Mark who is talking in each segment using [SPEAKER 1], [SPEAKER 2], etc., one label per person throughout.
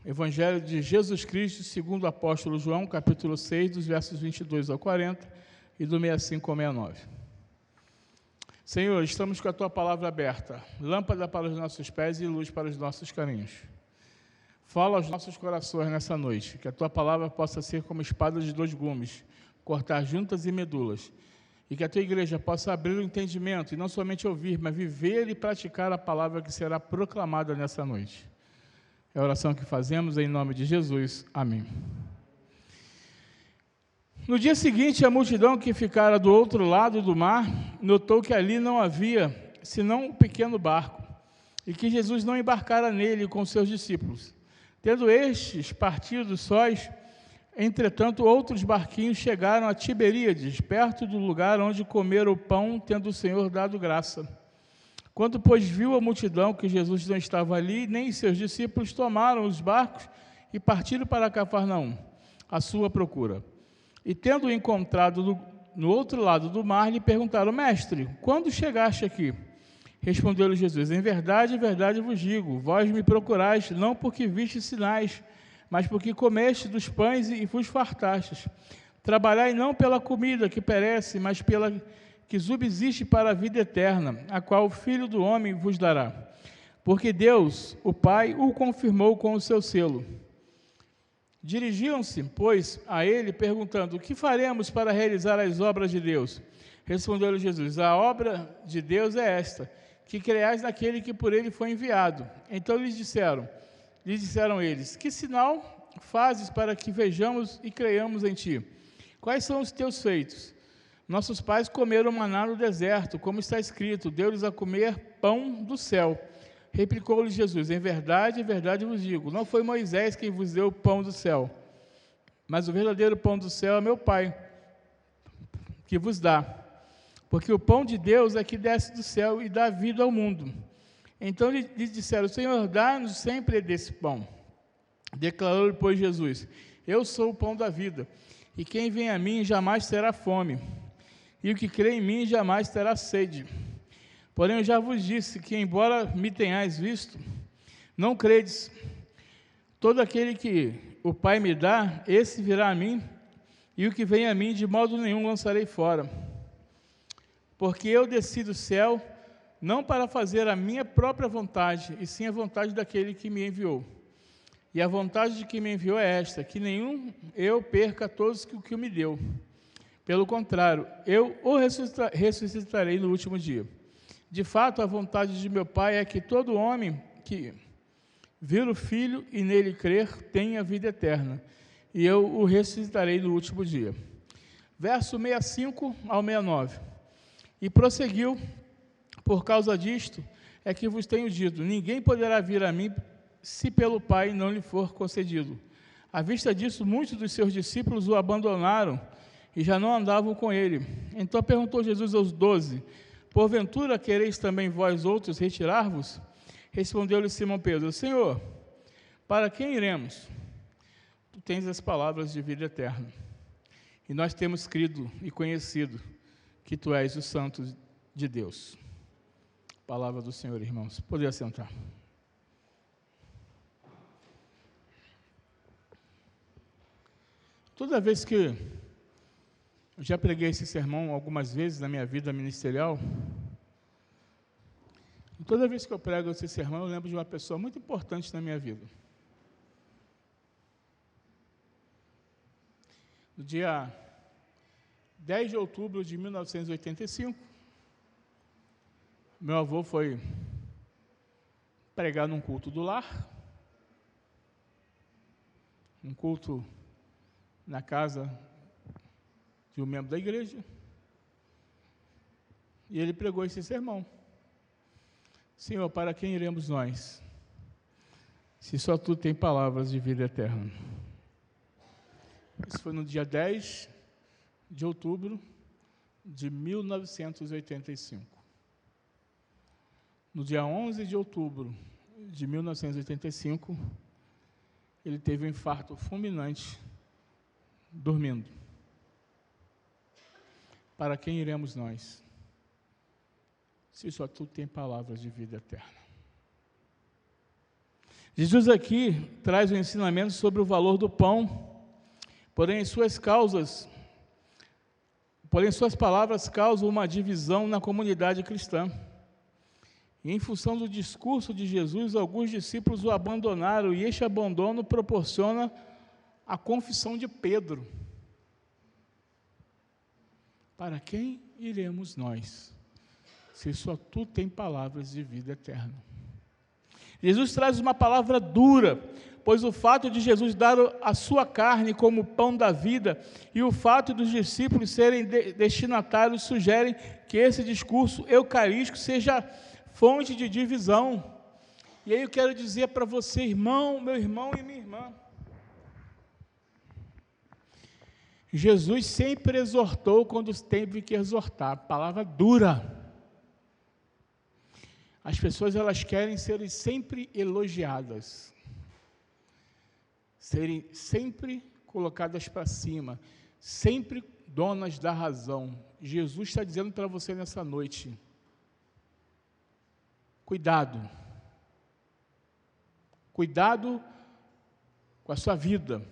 [SPEAKER 1] Evangelho de Jesus Cristo, segundo o apóstolo João, capítulo 6, dos versos 22 ao 40 e do 65 ao 69. Senhor, estamos com a Tua palavra aberta, lâmpada para os nossos pés e luz para os nossos caminhos. Fala aos nossos corações nessa noite, que a Tua palavra possa ser como espada de dois gumes, cortar juntas e medulas, e que a Tua igreja possa abrir o entendimento, e não somente ouvir, mas viver e praticar a palavra que será proclamada nessa noite. É a oração que fazemos em nome de Jesus. Amém. No dia seguinte, a multidão que ficara do outro lado do mar notou que ali não havia senão um pequeno barco, e que Jesus não embarcara nele com seus discípulos. Tendo estes partido sós, entretanto, outros barquinhos chegaram a Tiberíades, perto do lugar onde comeram o pão, tendo o Senhor dado graça. Quando, pois, viu a multidão que Jesus não estava ali, nem seus discípulos, tomaram os barcos e partiram para Cafarnaum, à sua procura. E, tendo-o encontrado no outro lado do mar, lhe perguntaram: Mestre, quando chegaste aqui? Respondeu-lhe Jesus: em verdade vos digo, vós me procurais, não porque vistes sinais, mas porque comeste dos pães e vos fartastes. Trabalhai não pela comida que perece, mas pela que subsiste para a vida eterna, a qual o Filho do Homem vos dará. Porque Deus, o Pai, o confirmou com o seu selo. Dirigiam-se, pois, a ele, perguntando: o que faremos para realizar as obras de Deus? Respondeu-lhe Jesus: a obra de Deus é esta, que creais naquele que por ele foi enviado. Então lhes disseram eles: que sinal fazes para que vejamos e creiamos em ti? Quais são os teus feitos? Nossos pais comeram maná no deserto, como está escrito: deu-lhes a comer pão do céu. Replicou-lhe Jesus: em verdade vos digo, não foi Moisés quem vos deu o pão do céu, mas o verdadeiro pão do céu é meu Pai, que vos dá. Porque o pão de Deus é que desce do céu e dá vida ao mundo. Então lhe disseram: Senhor, dá-nos sempre desse pão. Declarou-lhe, pois, Jesus: eu sou o pão da vida, e quem vem a mim jamais terá fome, e o que crê em mim jamais terá sede. Porém, eu já vos disse que, embora me tenhais visto, não credes. Todo aquele que o Pai me dá, esse virá a mim, e o que vem a mim, de modo nenhum lançarei fora. Porque eu desci do céu, não para fazer a minha própria vontade, e sim a vontade daquele que me enviou. E a vontade de quem me enviou é esta, que nenhum eu perca todos o que me deu. Pelo contrário, eu o ressuscitarei no último dia. De fato, a vontade de meu Pai é que todo homem que vir o Filho e nele crer tenha vida eterna, e eu o ressuscitarei no último dia. Verso 65 ao 69. E prosseguiu: por causa disto é que vos tenho dito, ninguém poderá vir a mim se pelo Pai não lhe for concedido. À vista disso, muitos dos seus discípulos o abandonaram e já não andavam com ele. Então perguntou Jesus aos 12: porventura quereis também vós outros retirar-vos? Respondeu-lhe Simão Pedro: Senhor, para quem iremos? Tu tens as palavras de vida eterna, e nós temos crido e conhecido que tu és o Santo de Deus. Palavra do Senhor, irmãos. Poder assentar. Toda vez que eu já preguei esse sermão algumas vezes na minha vida ministerial, toda vez que eu prego esse sermão, eu lembro de uma pessoa muito importante na minha vida. No dia 10 de outubro de 1985, meu avô foi pregar num culto do lar, um culto na casa de um membro da igreja, e ele pregou esse sermão: Senhor, para quem iremos nós, se só tu tem palavras de vida eterna? Isso foi no dia 10 de outubro de 1985. No dia 11 de outubro de 1985, ele teve um infarto fulminante, dormindo. Para quem iremos nós, se só tu tem palavras de vida eterna? Jesus aqui traz um ensinamento sobre o valor do pão, porém suas palavras causam uma divisão na comunidade cristã. E em função do discurso de Jesus, alguns discípulos o abandonaram, e este abandono proporciona a confissão de Pedro. Para quem iremos nós, se só tu tem palavras de vida eterna? Jesus traz uma palavra dura, pois o fato de Jesus dar a sua carne como pão da vida e o fato dos discípulos serem destinatários sugerem que esse discurso eucarístico seja fonte de divisão. E aí eu quero dizer para você, irmão, meu irmão e minha irmã, Jesus sempre exortou quando teve que exortar, palavra dura. As pessoas, elas querem serem sempre elogiadas, serem sempre colocadas para cima, sempre donas da razão. Jesus está dizendo para você nessa noite, cuidado com a sua vida,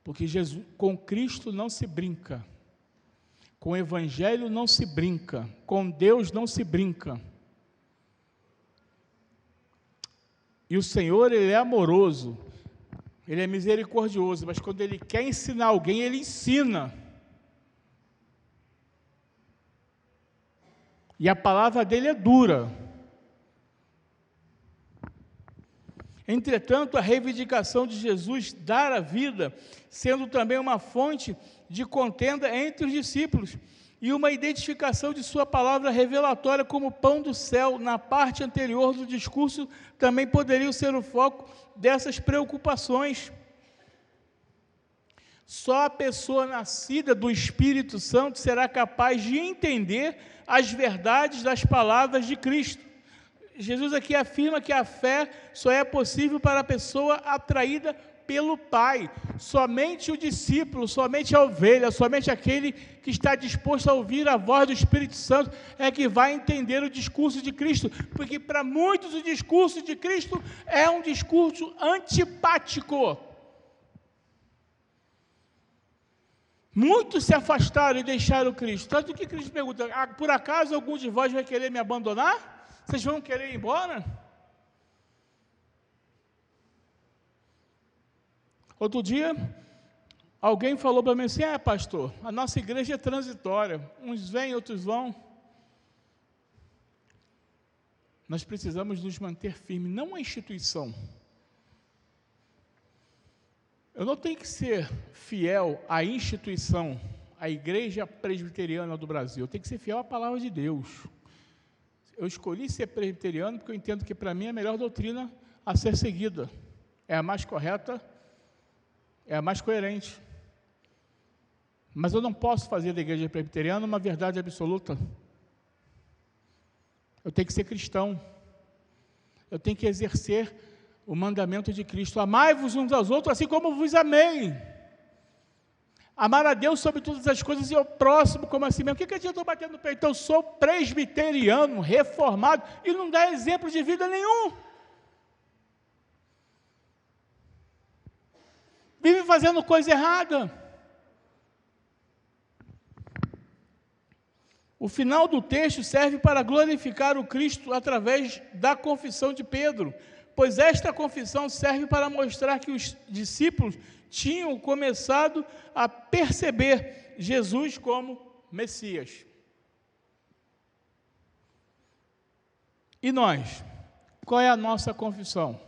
[SPEAKER 1] porque Jesus, com Cristo não se brinca, com o Evangelho não se brinca, com Deus não se brinca. E o Senhor, Ele é amoroso, Ele é misericordioso, mas quando Ele quer ensinar alguém, Ele ensina. E a palavra dele é dura. Entretanto, a reivindicação de Jesus dar a vida, sendo também uma fonte de contenda entre os discípulos, e uma identificação de sua palavra revelatória como pão do céu, na parte anterior do discurso, também poderia ser o foco dessas preocupações. Só a pessoa nascida do Espírito Santo será capaz de entender as verdades das palavras de Cristo. Jesus aqui afirma que a fé só é possível para a pessoa atraída pelo Pai. Somente o discípulo, somente a ovelha, somente aquele que está disposto a ouvir a voz do Espírito Santo é que vai entender o discurso de Cristo, porque para muitos o discurso de Cristo é um discurso antipático. Muitos se afastaram e deixaram Cristo, tanto que Cristo pergunta, por acaso algum de vós vai querer me abandonar? Vocês vão querer ir embora? Outro dia, alguém falou para mim assim, pastor, a nossa igreja é transitória, uns vêm, outros vão. Nós precisamos nos manter firmes, não a instituição. Eu não tenho que ser fiel à instituição, à Igreja Presbiteriana do Brasil, eu tenho que ser fiel à palavra de Deus. Eu escolhi ser presbiteriano porque eu entendo que para mim é a melhor doutrina a ser seguida, é a mais correta, é a mais coerente. Mas eu não posso fazer da igreja presbiteriana uma verdade absoluta. Eu tenho que ser cristão. Eu tenho que exercer o mandamento de Cristo. Amai-vos uns aos outros, assim como vos amei. Amar a Deus sobre todas as coisas e ao próximo como a si mesmo. O que adianta eu estou batendo no peito? Eu sou presbiteriano, reformado, e não dá exemplo de vida nenhum. Vive fazendo coisa errada. O final do texto serve para glorificar o Cristo através da confissão de Pedro, pois esta confissão serve para mostrar que os discípulos tinham começado a perceber Jesus como Messias. E nós? Qual é a nossa confissão?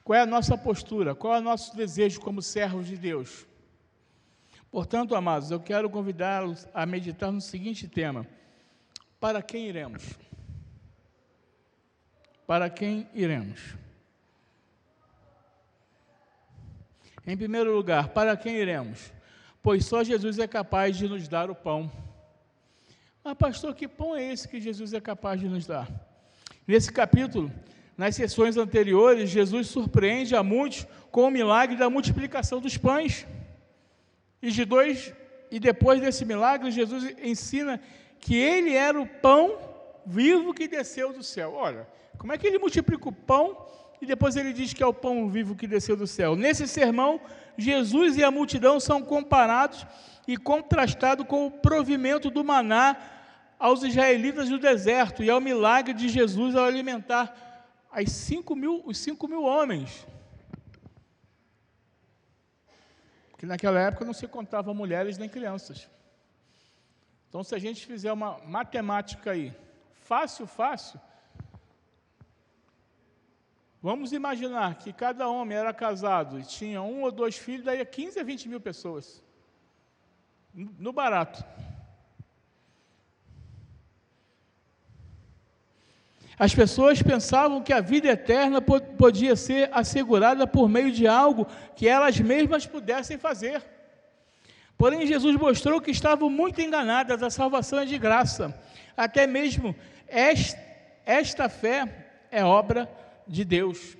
[SPEAKER 1] Qual é a nossa postura? Qual é o nosso desejo como servos de Deus? Portanto, amados, eu quero convidá-los a meditar no seguinte tema: para quem iremos? Para quem iremos? Em primeiro lugar, para quem iremos? Pois só Jesus é capaz de nos dar o pão. Mas, pastor, que pão é esse que Jesus é capaz de nos dar? Nesse capítulo, nas sessões anteriores, Jesus surpreende a muitos com o milagre da multiplicação dos pães. E depois desse milagre, Jesus ensina que Ele era o pão vivo que desceu do céu. Olha, como é que ele multiplica o pão e depois ele diz que é o pão vivo que desceu do céu? Nesse sermão, Jesus e a multidão são comparados e contrastados com o provimento do maná aos israelitas do deserto e ao milagre de Jesus ao alimentar os 5.000 homens. Que naquela época não se contava mulheres nem crianças. Então, se a gente fizer uma matemática aí, fácil, vamos imaginar que cada homem era casado e tinha 1 ou 2 filhos, daí 15 a 20 mil pessoas. No barato. As pessoas pensavam que a vida eterna podia ser assegurada por meio de algo que elas mesmas pudessem fazer. Porém, Jesus mostrou que estavam muito enganadas, a salvação é de graça. Até mesmo esta fé é obra de Deus.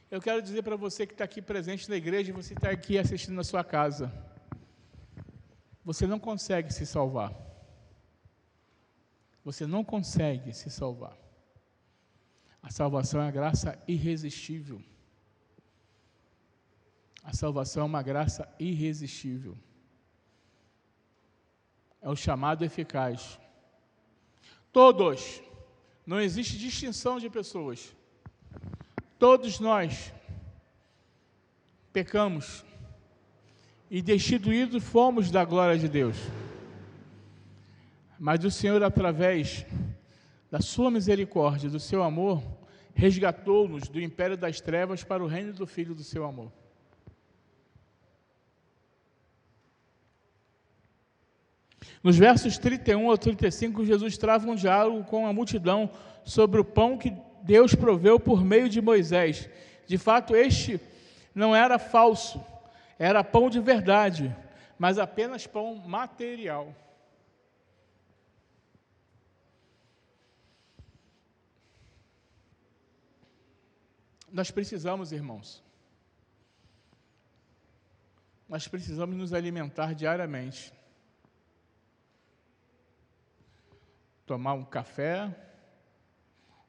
[SPEAKER 1] Eu quero dizer para você que está aqui presente na igreja, e você está aqui assistindo na sua casa, você não consegue se salvar. Você não consegue se salvar. A salvação é uma graça irresistível. A salvação é uma graça irresistível. É o chamado eficaz. Todos, não existe distinção de pessoas. Todos nós pecamos e destituídos fomos da glória de Deus. Mas o Senhor, através da sua misericórdia, do seu amor, resgatou-nos do império das trevas para o reino do Filho do seu amor. Nos versos 31 ao 35, Jesus trava um diálogo com a multidão sobre o pão que Deus proveu por meio de Moisés. De fato, este não era falso, era pão de verdade, mas apenas pão material. Nós precisamos, irmãos, nós precisamos nos alimentar diariamente. Tomar um café,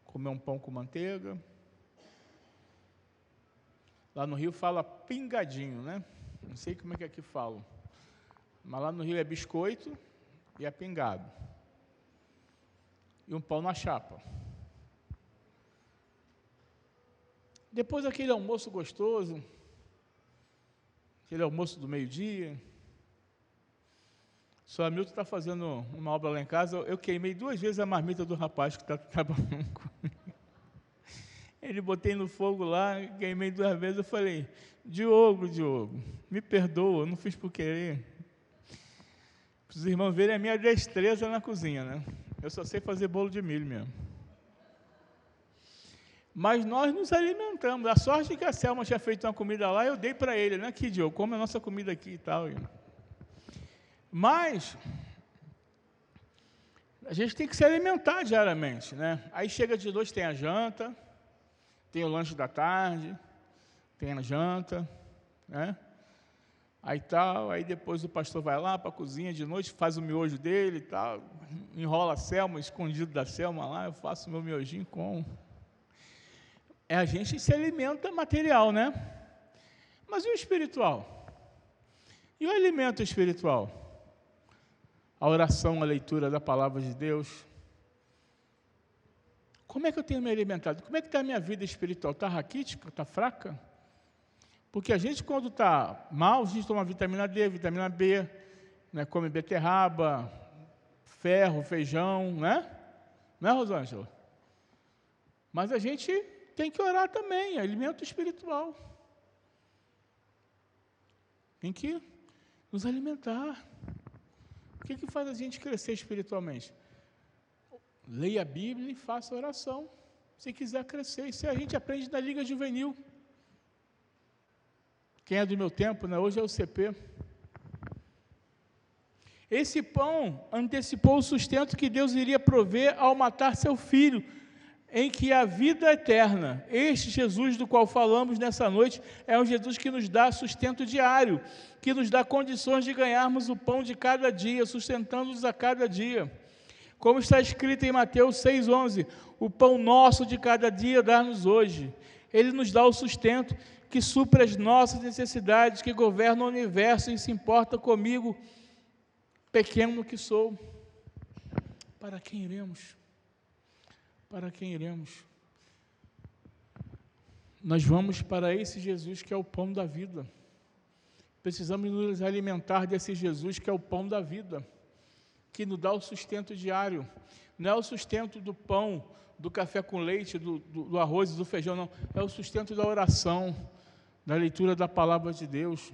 [SPEAKER 1] comer um pão com manteiga. Lá no Rio fala pingadinho, né? Não sei como é que aqui falam. Mas lá no Rio é biscoito e é pingado. E um pão na chapa. Depois aquele almoço gostoso, aquele almoço do meio-dia. O senhor Hamilton está fazendo uma obra lá em casa, eu queimei 2 vezes a marmita do rapaz que está trabalhando comigo. Ele botei no fogo lá, queimei 2 vezes, eu falei, Diogo, me perdoa, eu não fiz por querer. Para os irmãos verem a minha destreza na cozinha, né? Eu só sei fazer bolo de milho mesmo. Mas nós nos alimentamos. A sorte é que a Selma tinha feito uma comida lá, eu dei para ele, né? Aqui, Diogo, come a nossa comida aqui e tal. Mas a gente tem que se alimentar diariamente, né? Aí chega de noite, tem a janta, tem o lanche da tarde, tem a janta, né? Aí tal, aí depois o pastor vai lá para a cozinha de noite, faz o miojo dele e tal, enrola a Selma, escondido da Selma lá, eu faço o meu miojinho com... A gente se alimenta material, né? Mas e o espiritual? E o alimento espiritual? A oração, a leitura da palavra de Deus. Como é que eu tenho me alimentado? Como é que está a minha vida espiritual? Está raquítica? Está fraca? Porque a gente, quando está mal, a gente toma vitamina D, vitamina B, né? Come beterraba, ferro, feijão, né? Não é, Rosângela? Mas a gente tem que orar também, alimento espiritual. Tem que nos alimentar. O que faz a gente crescer espiritualmente? Leia a Bíblia e faça oração, se quiser crescer. Isso a gente aprende na Liga Juvenil. Quem é do meu tempo, né? Hoje é o CP. Esse pão antecipou o sustento que Deus iria prover ao matar seu filho, em que a vida eterna, este Jesus do qual falamos nessa noite, é um Jesus que nos dá sustento diário, que nos dá condições de ganharmos o pão de cada dia, sustentando-nos a cada dia. Como está escrito em Mateus 6,11, o pão nosso de cada dia dá-nos hoje. Ele nos dá o sustento que supre as nossas necessidades, que governa o universo e se importa comigo, pequeno que sou. Para quem iremos? Para quem iremos? Nós vamos para esse Jesus que é o pão da vida. Precisamos nos alimentar desse Jesus que é o pão da vida, que nos dá o sustento diário. Não é o sustento do pão, do café com leite, do arroz e do feijão, não. É o sustento da oração, da leitura da palavra de Deus,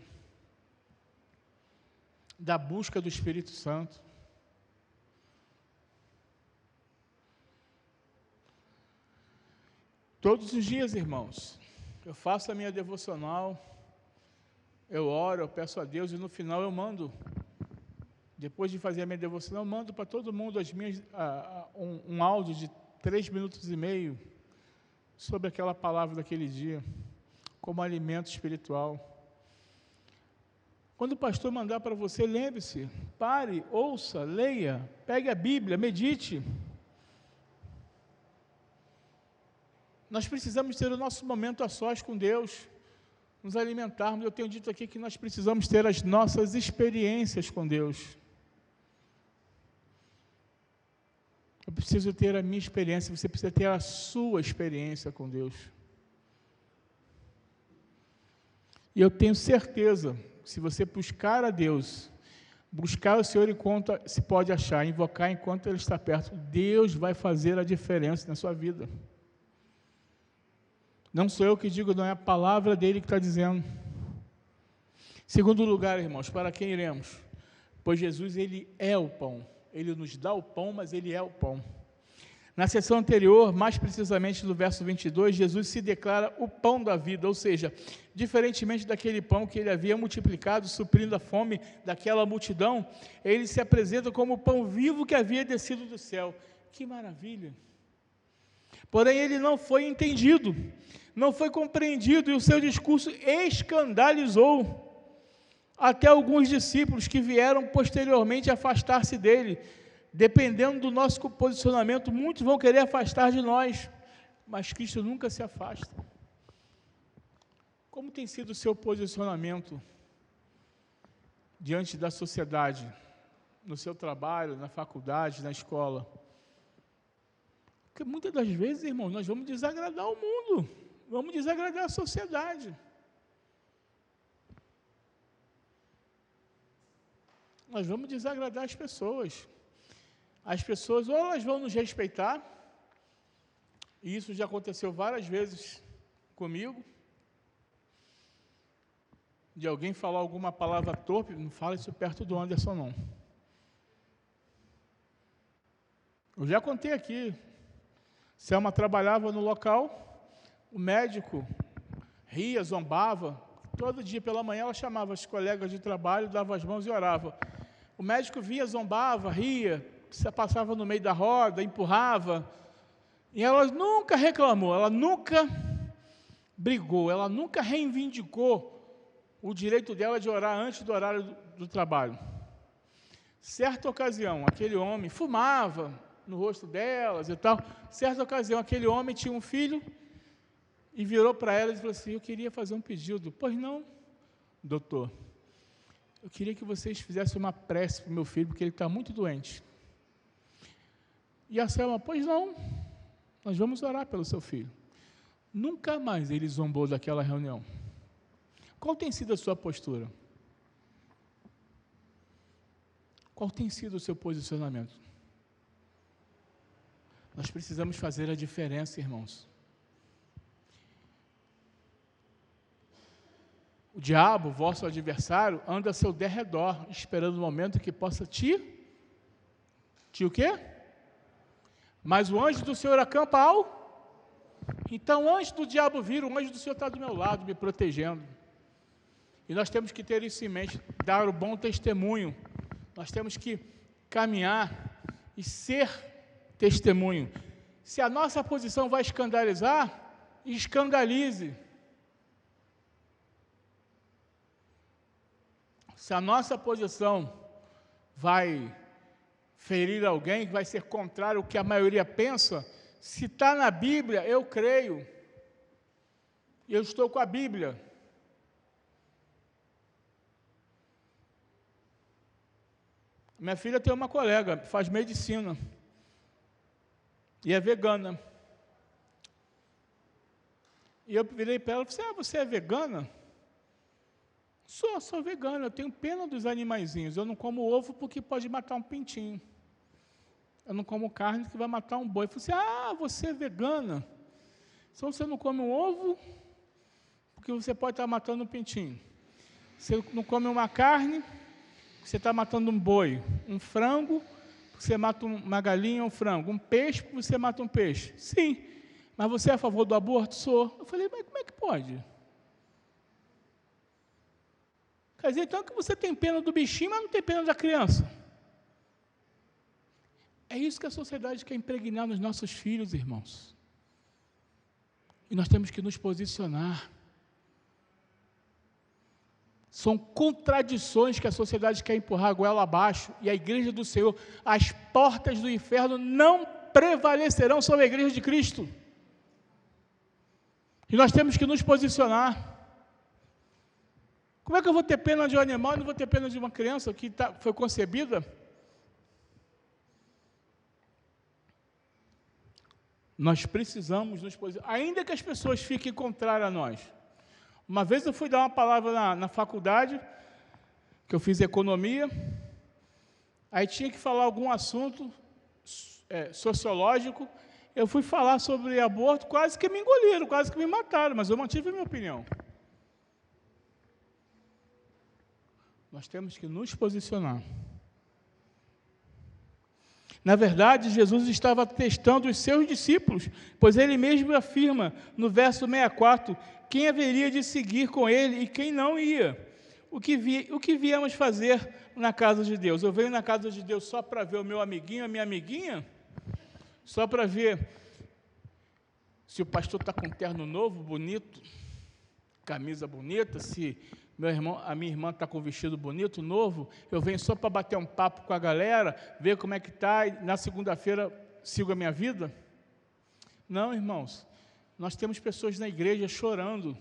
[SPEAKER 1] da busca do Espírito Santo. Todos os dias, irmãos, eu faço a minha devocional, eu oro, eu peço a Deus e no final eu mando. Depois de fazer a minha devocional, eu mando para todo mundo um áudio de 3 minutos e meio sobre aquela palavra daquele dia, como alimento espiritual. Quando o pastor mandar para você, lembre-se, pare, ouça, leia, pegue a Bíblia, medite. Nós precisamos ter o nosso momento a sós com Deus, nos alimentarmos. Eu tenho dito aqui que nós precisamos ter as nossas experiências com Deus. Eu preciso ter a minha experiência, você precisa ter a sua experiência com Deus. E eu tenho certeza, se você buscar a Deus, buscar o Senhor enquanto se pode achar, invocar enquanto Ele está perto, Deus vai fazer a diferença na sua vida. Não sou eu que digo, não é a palavra dele que está dizendo. Segundo lugar, irmãos, para quem iremos? Pois Jesus, Ele é o pão. Ele nos dá o pão, mas Ele é o pão. Na sessão anterior, mais precisamente no verso 22, Jesus se declara o pão da vida, ou seja, diferentemente daquele pão que Ele havia multiplicado, suprindo a fome daquela multidão, Ele se apresenta como o pão vivo que havia descido do céu. Que maravilha! Porém, Ele não foi entendido, não foi compreendido, e o seu discurso escandalizou até alguns discípulos que vieram posteriormente afastar-se dele. Dependendo do nosso posicionamento, muitos vão querer afastar de nós, mas Cristo nunca se afasta. Como tem sido o seu posicionamento diante da sociedade, no seu trabalho, na faculdade, na escola? Porque muitas das vezes, irmão, nós vamos desagradar o mundo, vamos desagradar a sociedade. Nós vamos desagradar as pessoas. As pessoas, ou elas vão nos respeitar, e isso já aconteceu várias vezes comigo, de alguém falar alguma palavra torpe, não fala isso perto do Anderson, não. Eu já contei aqui, Selma trabalhava no local, o médico ria, zombava, todo dia pela manhã ela chamava os colegas de trabalho, dava as mãos e orava. O médico via, zombava, ria, se passava no meio da roda, empurrava, e ela nunca reclamou, ela nunca brigou, ela nunca reivindicou o direito dela de orar antes do horário do trabalho. Certa ocasião, aquele homem fumava no rosto delas e tal, certa ocasião, aquele homem tinha um filho, e virou para ela e falou assim: eu queria fazer um pedido. Pois não, doutor, eu queria que vocês fizessem uma prece para o meu filho, porque ele está muito doente. E a Selma: pois não, nós vamos orar pelo seu filho. Nunca mais ele zombou daquela reunião. Qual tem sido a sua postura? Qual tem sido o seu posicionamento? Nós precisamos fazer a diferença, irmãos. O diabo, vosso adversário, anda a seu derredor, esperando o momento que possa te o quê? Mas o anjo do Senhor acampa ao... Então, antes do diabo vir, o anjo do Senhor está do meu lado, me protegendo. E nós temos que ter isso em mente, dar o bom testemunho. Nós temos que caminhar e ser testemunho. Se a nossa posição vai escandalizar, escandalize. Se a nossa posição vai ferir alguém, que vai ser contrário ao que a maioria pensa. Se está na Bíblia, eu creio. Eu estou com a Bíblia. Minha filha tem uma colega, faz medicina, e é vegana. E eu virei para ela e falei, você é vegana? Sou vegana, eu tenho pena dos animaizinhos, eu não como ovo porque pode matar um pintinho. Eu não como carne que vai matar um boi. Eu falei você é vegana? Então você não come um ovo porque você pode estar matando um pintinho. Você não come uma carne, você está matando um boi. Um frango, você mata uma galinha ou um frango. Um peixe, você mata um peixe. Sim, mas você é a favor do aborto? Sou. Eu falei, mas como é que pode? Quer dizer, então que você tem pena do bichinho, mas não tem pena da criança. É isso que a sociedade quer impregnar nos nossos filhos, irmãos. E nós temos que nos posicionar. São contradições que a sociedade quer empurrar a goela abaixo, e a igreja do Senhor, as portas do inferno não prevalecerão sobre a igreja de Cristo. E nós temos que nos posicionar. Como é que eu vou ter pena de um animal e não vou ter pena de uma criança que foi concebida? Nós precisamos nos posicionar, ainda que as pessoas fiquem contrárias a nós. Uma vez eu fui dar uma palavra na faculdade, que eu fiz economia, aí tinha que falar algum assunto sociológico, eu fui falar sobre aborto, quase que me engoliram, quase que me mataram, mas eu mantive a minha opinião. Nós temos que nos posicionar. Na verdade, Jesus estava testando os seus discípulos, pois ele mesmo afirma, no verso 64, quem haveria de seguir com ele e quem não ia. O que viemos fazer na casa de Deus? Eu venho na casa de Deus só para ver o meu amiguinho, a minha amiguinha? Só para ver se o pastor está com terno novo, bonito, camisa bonita, se a minha irmã está com vestido bonito, novo, eu venho só para bater um papo com a galera, ver como é que está, e na segunda-feira sigo a minha vida? Não, irmãos, nós temos pessoas na igreja chorando,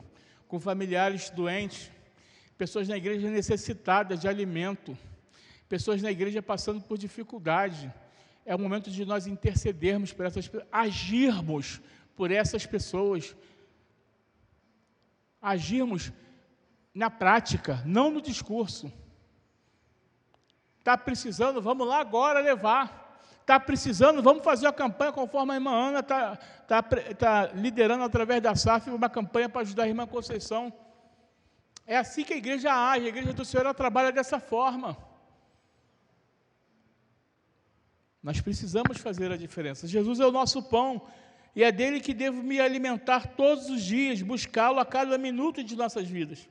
[SPEAKER 1] com familiares doentes, pessoas na igreja necessitadas de alimento, pessoas na igreja passando por dificuldade. É o momento de nós intercedermos por essas pessoas, agirmos por essas pessoas, agirmos na prática, não no discurso. Está precisando, vamos lá agora levar. Está precisando, vamos fazer a campanha conforme a irmã Ana está liderando através da SAF uma campanha para ajudar a irmã Conceição. É assim que a igreja age, a igreja do Senhor trabalha dessa forma. Nós precisamos fazer a diferença. Jesus é o nosso pão, e é dele que devo me alimentar todos os dias, buscá-lo a cada minuto de nossas vidas.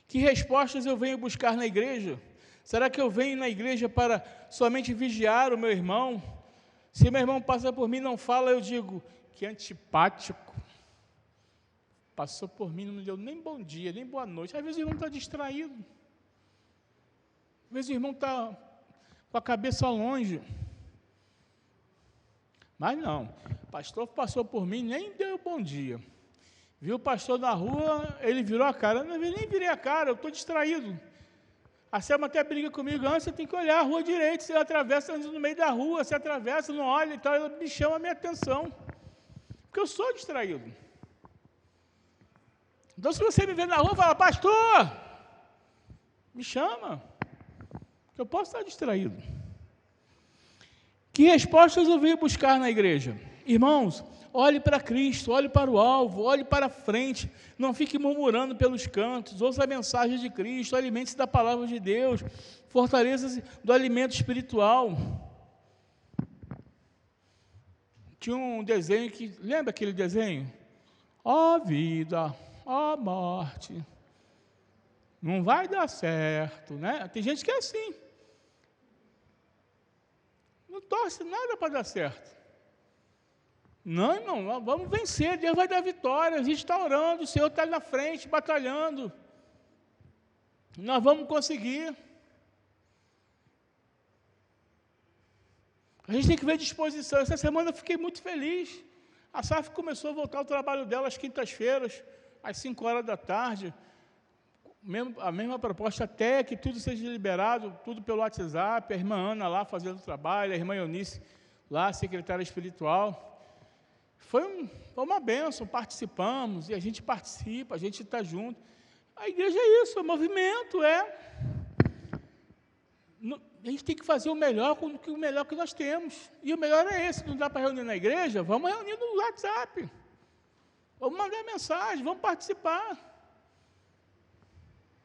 [SPEAKER 1] Que respostas eu venho buscar na igreja? Será que eu venho na igreja para somente vigiar o meu irmão? Se meu irmão passa por mim e não fala, eu digo, que antipático. Passou por mim, não me deu nem bom dia, nem boa noite. Às vezes o irmão está distraído. Às vezes o irmão está com a cabeça longe. Mas não, o pastor passou por mim, nem deu bom dia. Viu o pastor na rua, ele virou a cara. Eu nem virei a cara, eu estou distraído. A Selma até briga comigo, antes você tem que olhar a rua direita, você atravessa no meio da rua, você atravessa, não olha e tal, ela me chama a minha atenção. Porque eu sou distraído. Então, se você me vê na rua, fala, pastor, me chama, que eu posso estar distraído. Que respostas eu venho buscar na igreja? Irmãos, olhe para Cristo, olhe para o alvo, olhe para frente, não fique murmurando pelos cantos, ouça a mensagem de Cristo, alimente-se da palavra de Deus, fortaleça-se do alimento espiritual. Tinha um desenho que, lembra aquele desenho? Ó vida, ó morte, não vai dar certo, né? Tem gente que é assim, não torce nada para dar certo. Não, irmão, vamos vencer, Deus vai dar vitória, a gente está orando, o Senhor está na frente, batalhando, nós vamos conseguir. A gente tem que ver disposição. Essa semana eu fiquei muito feliz. A SAF começou a voltar ao trabalho dela às quintas-feiras, às 5 horas da tarde. A mesma proposta, até que tudo seja liberado, tudo pelo WhatsApp, a irmã Ana lá fazendo o trabalho, a irmã Eunice lá, secretária espiritual. Foi uma bênção, participamos, e a gente participa, a gente está junto. A igreja é isso, é movimento, a gente tem que fazer o melhor com o melhor que nós temos. E o melhor é esse, não dá para reunir na igreja? Vamos reunir no WhatsApp. Vamos mandar mensagem, vamos participar.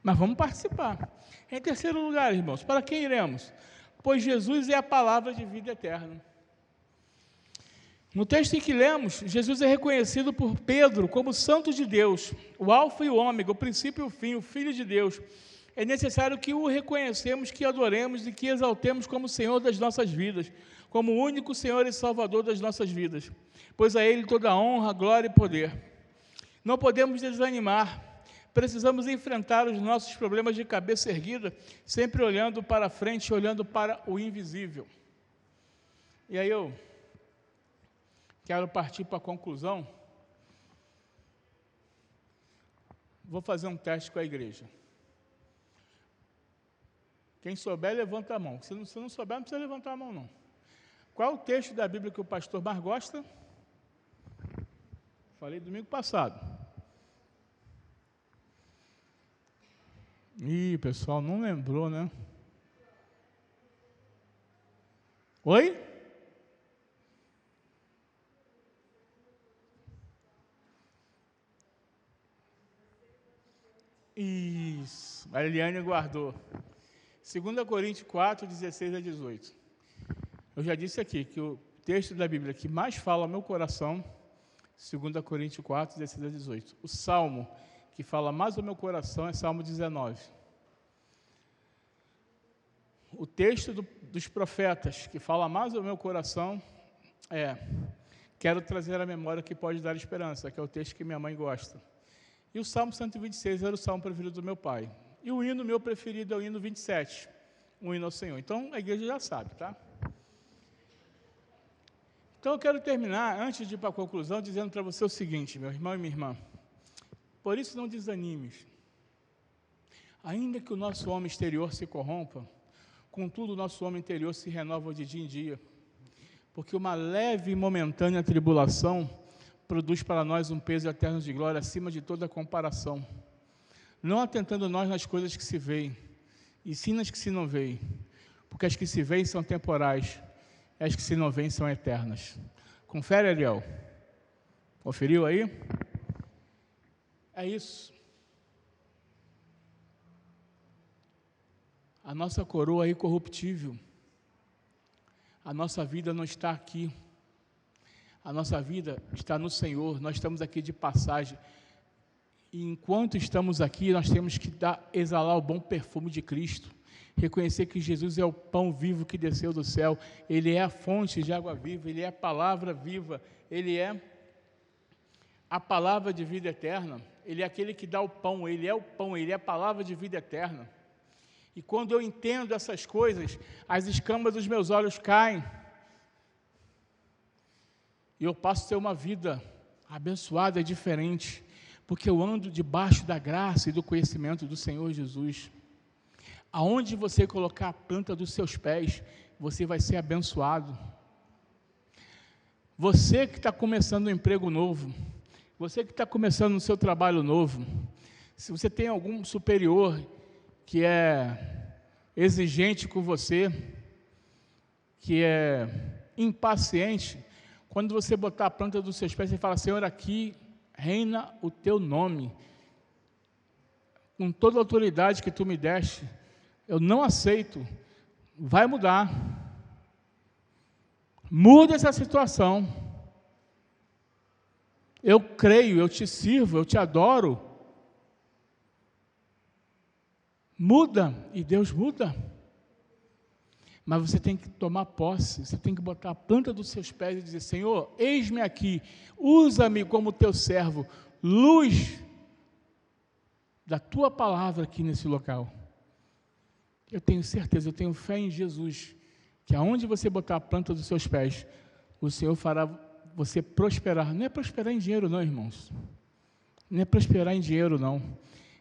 [SPEAKER 1] Mas vamos participar. Em terceiro lugar, irmãos, para quem iremos? Pois Jesus é a palavra de vida eterna. No texto em que lemos, Jesus é reconhecido por Pedro como santo de Deus, o alfa e o ômega, o princípio e o fim, o Filho de Deus. É necessário que o reconhecemos, que adoremos e que exaltemos como Senhor das nossas vidas, como o único Senhor e Salvador das nossas vidas, pois a Ele toda a honra, glória e poder. Não podemos desanimar, precisamos enfrentar os nossos problemas de cabeça erguida, sempre olhando para frente, olhando para o invisível. E aí eu quero partir para a conclusão. Vou fazer um teste com a igreja. Quem souber, levanta a mão. Se não souber, não precisa levantar a mão, não. Qual é o texto da Bíblia que o pastor mais gosta? Falei domingo passado. Ih, pessoal, não lembrou, né? Oi? Isso, a Eliane guardou. 2 Coríntios 4, 16 a 18. Eu já disse aqui que o texto da Bíblia que mais fala ao meu coração, 2 Coríntios 4, 16 a 18. O salmo que fala mais ao meu coração é Salmo 19. O texto dos profetas que fala mais ao meu coração é Quero trazer à memória que pode dar esperança, que é o texto que minha mãe gosta. E o Salmo 126 era o salmo preferido do meu pai. E o hino meu preferido é o hino 27, um hino ao Senhor. Então, a igreja já sabe, tá? Então, eu quero terminar, antes de ir para a conclusão, dizendo para você o seguinte, meu irmão e minha irmã. Por isso, não desanimes. Ainda que o nosso homem exterior se corrompa, contudo, o nosso homem interior se renova de dia em dia. Porque uma leve e momentânea tribulação produz para nós um peso eterno de glória acima de toda comparação. Não atentando nós nas coisas que se veem, e sim nas que se não veem, porque as que se veem são temporais, e as que se não veem são eternas. Confere, Ariel. Conferiu aí? É isso. A nossa coroa é incorruptível. A nossa vida não está aqui. A nossa vida está no Senhor. Nós estamos aqui de passagem. E enquanto estamos aqui, nós temos que exalar o bom perfume de Cristo. Reconhecer que Jesus é o pão vivo que desceu do céu. Ele é a fonte de água viva. Ele é a palavra viva. Ele é a palavra de vida eterna. Ele é aquele que dá o pão. Ele é o pão. Ele é a palavra de vida eterna. E quando eu entendo essas coisas, as escamas dos meus olhos caem. E eu passo a ter uma vida abençoada e diferente. Porque eu ando debaixo da graça e do conhecimento do Senhor Jesus. Aonde você colocar a planta dos seus pés, você vai ser abençoado. Você que está começando um emprego novo, você que está começando no seu trabalho novo, se você tem algum superior que é exigente com você, que é impaciente, quando você botar a planta dos seus pés, você fala, Senhor, aqui reina o teu nome, com toda a autoridade que tu me deste, eu não aceito, vai mudar, muda essa situação, eu creio, eu te sirvo, eu te adoro, muda, e Deus muda, mas você tem que tomar posse, você tem que botar a planta dos seus pés e dizer, Senhor, eis-me aqui, usa-me como teu servo, luz da tua palavra aqui nesse local. Eu tenho certeza, eu tenho fé em Jesus, que aonde você botar a planta dos seus pés, o Senhor fará você prosperar. Não é prosperar em dinheiro não, irmãos. Não é prosperar em dinheiro não.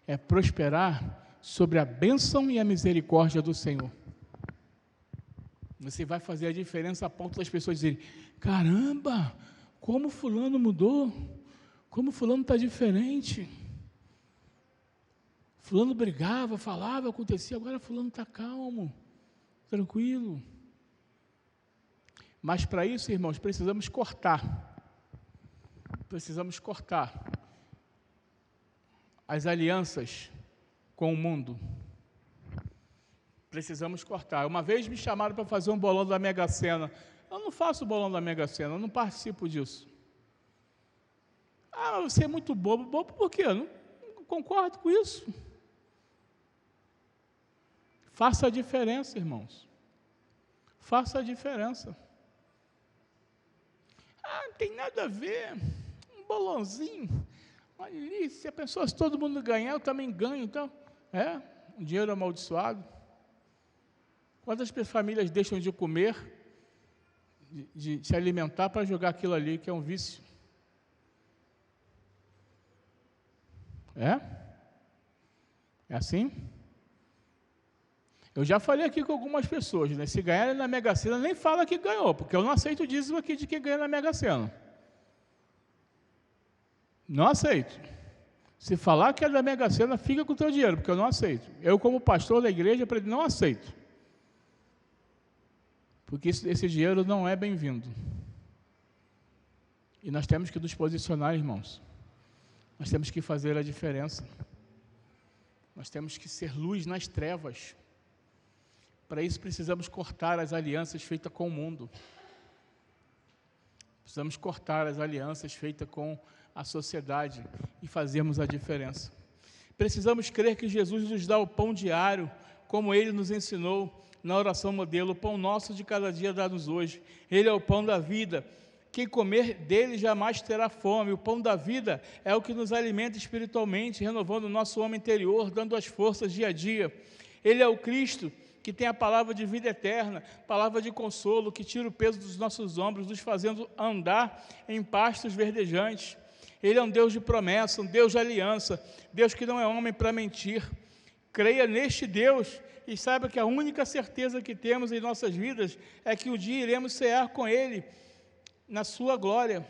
[SPEAKER 1] É prosperar sobre a bênção e a misericórdia do Senhor. Você vai fazer a diferença a ponto das pessoas dizerem: caramba, como fulano mudou, como fulano está diferente. Fulano brigava, falava, acontecia, agora fulano está calmo, tranquilo. Mas para isso, irmãos, precisamos cortar as alianças com o mundo. Precisamos cortar. Uma vez me chamaram para fazer um bolão da Mega Sena. Eu não faço bolão da Mega Sena, eu não participo disso. Ah, você é muito bobo. Bobo por quê? Eu não concordo com isso. Faça a diferença, irmãos. Faça a diferença. Ah, não tem nada a ver. Um bolãozinho. Olha ali, se a pessoa, se todo mundo ganhar, eu também ganho. Então, um dinheiro amaldiçoado. Quantas famílias deixam de comer, de se alimentar para jogar aquilo ali, que é um vício? É assim? Eu já falei aqui com algumas pessoas, né? Se ganharem na Mega Sena, nem fala que ganhou, porque eu não aceito o dízimo aqui de quem ganha na Mega Sena. Não aceito. Se falar que é da Mega Sena, fica com o teu dinheiro, porque eu não aceito. Eu, como pastor da igreja, não aceito. Porque esse dinheiro não é bem-vindo. E nós temos que nos posicionar, irmãos. Nós temos que fazer a diferença. Nós temos que ser luz nas trevas. Para isso precisamos cortar as alianças feitas com o mundo. Precisamos cortar as alianças feitas com a sociedade e fazermos a diferença. Precisamos crer que Jesus nos dá o pão diário, como Ele nos ensinou na oração modelo: o pão nosso de cada dia dá-nos hoje. Ele é o pão da vida. Quem comer dele jamais terá fome. O pão da vida é o que nos alimenta espiritualmente, renovando o nosso homem interior, dando as forças dia a dia. Ele é o Cristo, que tem a palavra de vida eterna, palavra de consolo, que tira o peso dos nossos ombros, nos fazendo andar em pastos verdejantes. Ele é um Deus de promessa, um Deus de aliança, Deus que não é homem para mentir. Creia neste Deus e saiba que a única certeza que temos em nossas vidas é que um dia iremos cear com Ele na sua glória.